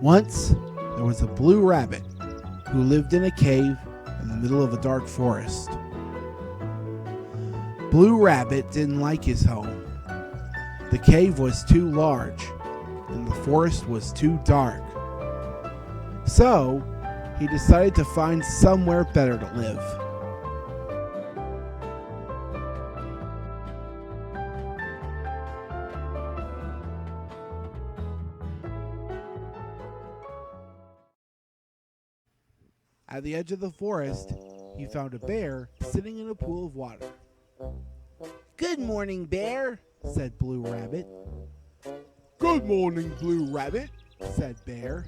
Once, there was a blue rabbit who lived in a cave in the middle of a dark forest. Blue Rabbit didn't like his home. The cave was too large, and the forest was too dark. So, he decided to find somewhere better to live. At the edge of the forest, he found a bear sitting in a pool of water. "Good morning, Bear," said Blue Rabbit. "Good morning, Blue Rabbit," said Bear.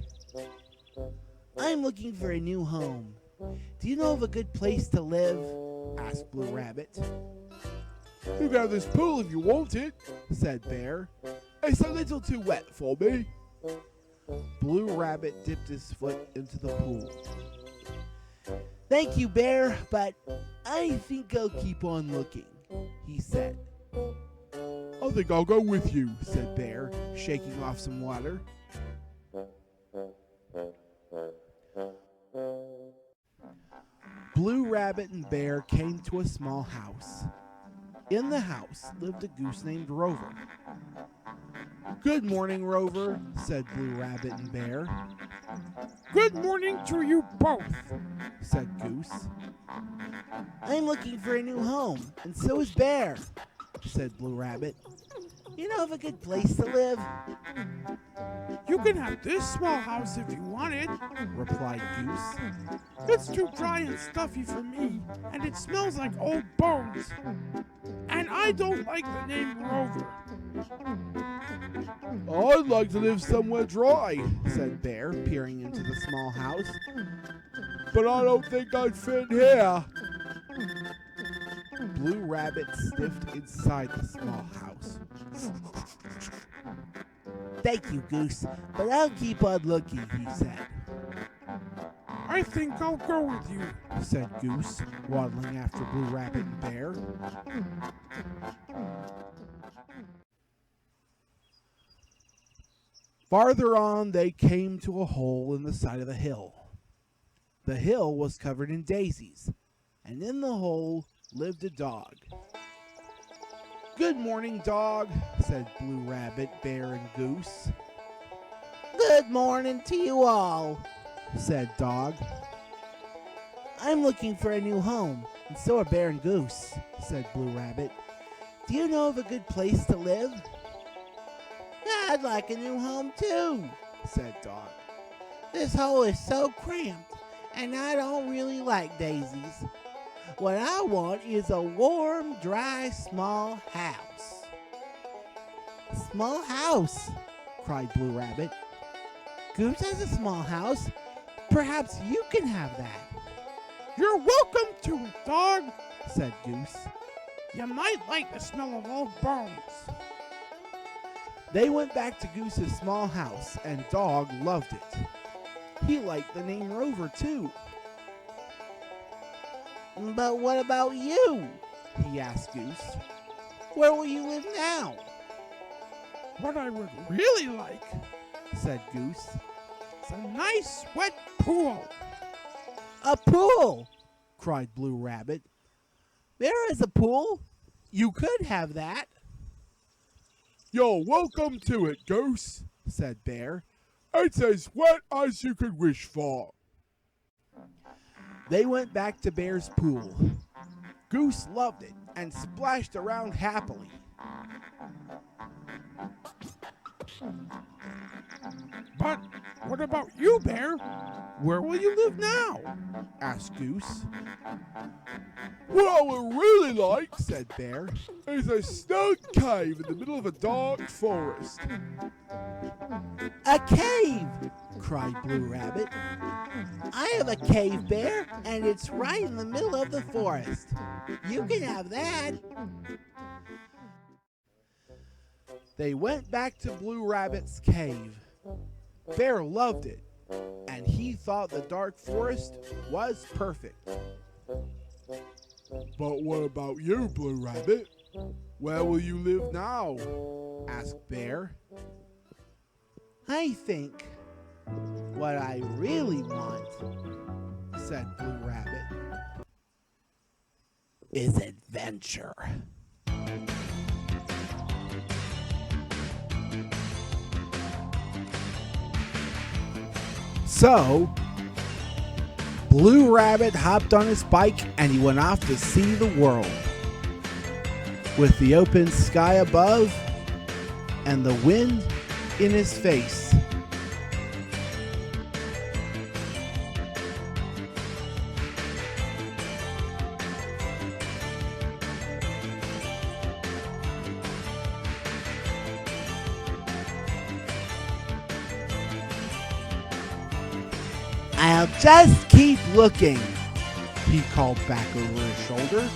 "I'm looking for a new home. Do you know of a good place to live?" asked Blue Rabbit. "You got this pool if you want it," said Bear. "It's a little too wet for me." Blue Rabbit dipped his foot into the pool. "Thank you, Bear, but I think I'll keep on looking," he said. "I think I'll go with you," said Bear, shaking off some water. Blue Rabbit and Bear came to a small house. In the house lived a goose named Rover. "Good morning, Rover," said Blue Rabbit and Bear. Good morning to you both, said Goose. "I'm looking for a new home, and so is Bear," said Blue Rabbit. "You know of a good place to live?" You can have this small house if you want it, replied Goose. It's too dry and stuffy for me, and it smells like old bones. And I don't like the name Rover. "I'd like to live somewhere dry," said Bear, peering into the small house. "But I don't think I'd fit here." Blue Rabbit sniffed inside the small house. "Thank you, Goose, but I'll keep on looking," he said. I think I'll go with you, said Goose, waddling after Blue Rabbit and Bear. Farther on, they came to a hole in the side of the hill. The hill was covered in daisies, and in the hole lived a dog. "Good morning, dog," said Blue Rabbit, Bear, and Goose. "Good morning to you all," said Dog. "I'm looking for a new home, and so are Bear and Goose," said Blue Rabbit. "Do you know of a good place to live?" "I'd like a new home too," said Dog. "This hole is so cramped, and I don't really like daisies. What I want is a warm, dry, small house." "Small house?" cried Blue Rabbit. "Goose has a small house. Perhaps you can have that." You're welcome to it, Dog, said Goose. You might like the smell of old bones. They went back to Goose's small house, and Dog loved it. He liked the name Rover, too. "But what about you?" he asked Goose. "Where will you live now?" What I would really like, said Goose, is a nice wet pool. "A pool!" cried Blue Rabbit. "There is a pool. You could have that." "You're welcome to it, Goose," said Bear. "It's as wet as you could wish for." They went back to Bear's pool. Goose loved it and splashed around happily. But what about you, Bear? Where will you live now? asked Goose. "What I would really like," said Bear, "is a snug cave in the middle of a dark forest." "A cave!" cried Blue Rabbit. "I have a cave, Bear, and it's right in the middle of the forest. You can have that." They went back to Blue Rabbit's cave. Bear loved it, and he thought the dark forest was perfect. "But what about you, Blue Rabbit? Where will you live now?" asked Bear. "I think What I really want, said Blue Rabbit, is adventure. So, Blue Rabbit hopped on his bike and he went off to see the world. With the open sky above and the wind in his face. I'll just keep looking, he called back over his shoulder.